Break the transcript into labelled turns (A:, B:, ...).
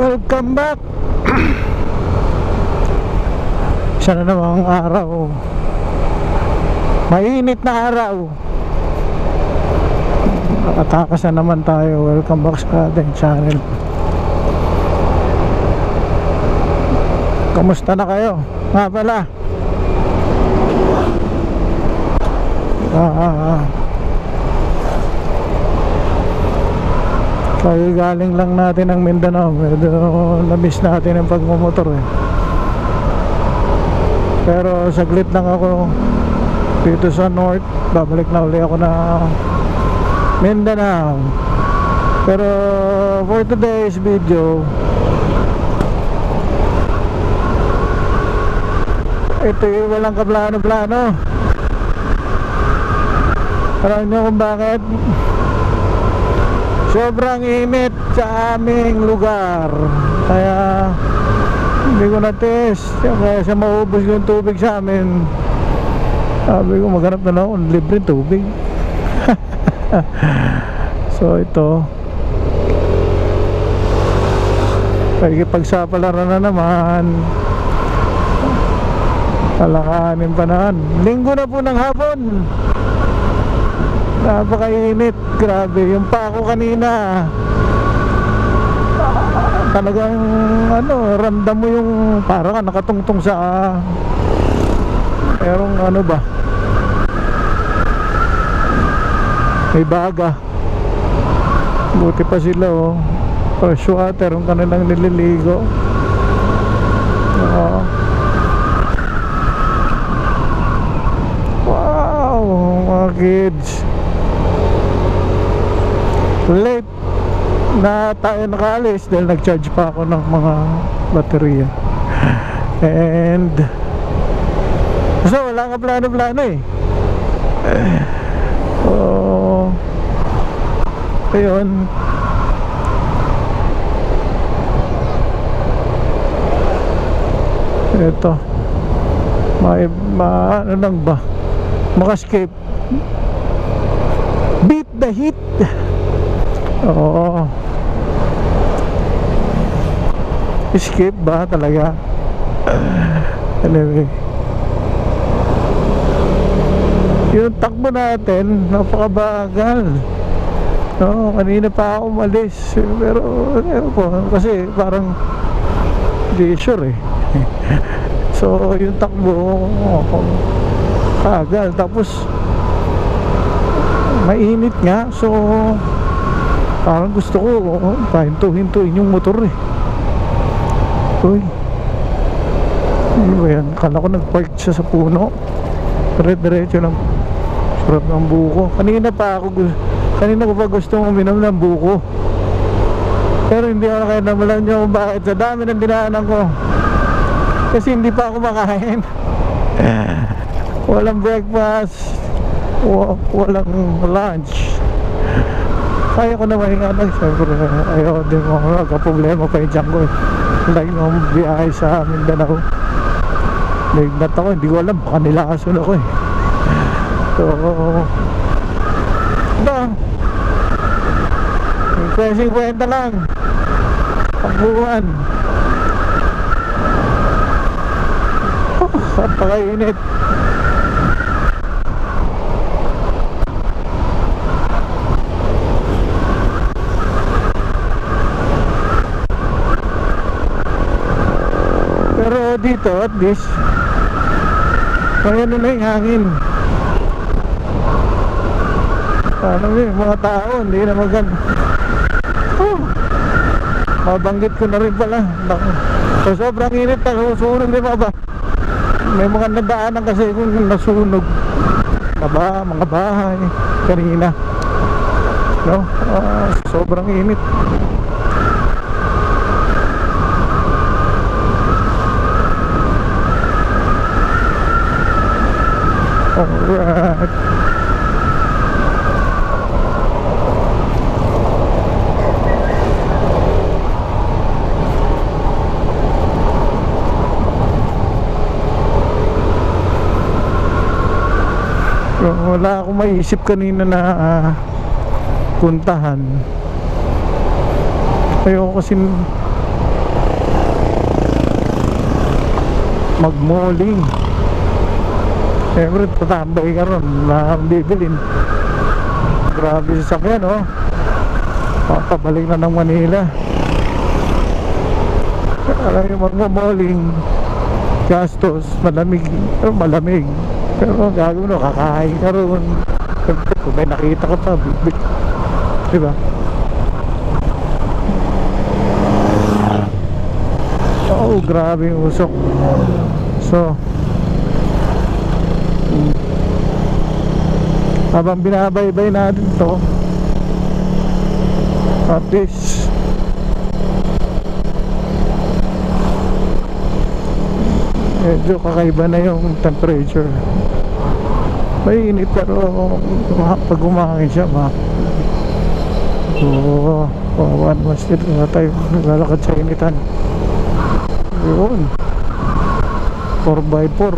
A: Welcome back. Isa na namang araw, mainit na araw, nakatakas na naman tayo. Welcome back sa ating channel. Kamusta na kayo? Nga pala, kaya galing lang natin ng Mindanao. Medyo na-miss natin ang pagmumotor eh. Pero saglit lang ako dito sa North. Babalik na uli ako na Mindanao. Pero for today's video, ito yung walang kaplano-plano. Alam nyo kung bakit? Sobrang init sa aming lugar, kaya hindi ko na-test. Kaya sa maubos yung tubig sa amin, sabi ko maghanap na lang akong libre tubig. So ito, pagsapalaran na naman, talakanin pa naman. Linggo na po ng hapon, napakainit, grabe. Yung pa ako kanina, talagang ramdam mo yung parang nakatungtong sa merong ba, may baga. Buti pa sila fresh water yung kanilang nililigo. Wow, mga kids, late na tayo nakaalis dahil nag-charge pa ako ng mga baterya. And so wala nga plano-plano eh. Ayun, eto, ano lang ba, maka-escape, beat the heat. Oo, escape ba talaga? Anyway, yung takbo natin napakabagal. Kanina pa ako umalis, pero kasi parang di sure eh. So yung takbo bagal, tapos mainit nga, so parang gusto ko pahinto-hintuin yung motor eh. Uy, ano ba yan? Akala ko nag-park siya sa puno. Diretso lang. Sarap ng buko. Kanina ko pa gustong uminom ng buko, pero hindi ako kaya. Namalan nyo kung bakit. Sa dami ng dinaanan ko, kasi hindi pa ako makain. Walang breakfast, walang lunch. Kaya ko naman yung siyempre ayaw din mo magka-problema pa yung tiyan ko eh. Like nung biyahe sa Mindanao, nagnat ako, hindi ko alam, baka nilakason ako eh. So pressing kwenta lang pagbuhan. Napakainit. Pero dito at least may na yung hangin. Parang yung mga tao hindi na maganda. Mabanggit ko na rin pala. So sobrang init, nasusunog din ba? May mga nadaanan kasi kung nasunog mga bahay kanina, no? Sobrang init. Alright, wala akong maisip kanina na puntahan. Ayoko kasi mag-malling. Siyempre tatambay ka ron, wala kang bibilin. Grabe sa sakyan, oh. Papabalik na ng Manila. Alam yung mag-malling, gastos, malamig, pero malamig. Pero gagawin mo, kakain ka ron. Kung may nakita ka pa, bibig. Diba? Oh, grabe yung usok. So, habang binabaybay natin to, at least medyo kakaiba na yung temperature. May init pero pag umangin siya so one masjid na tayo naglalakad sa initan. Yun 4x4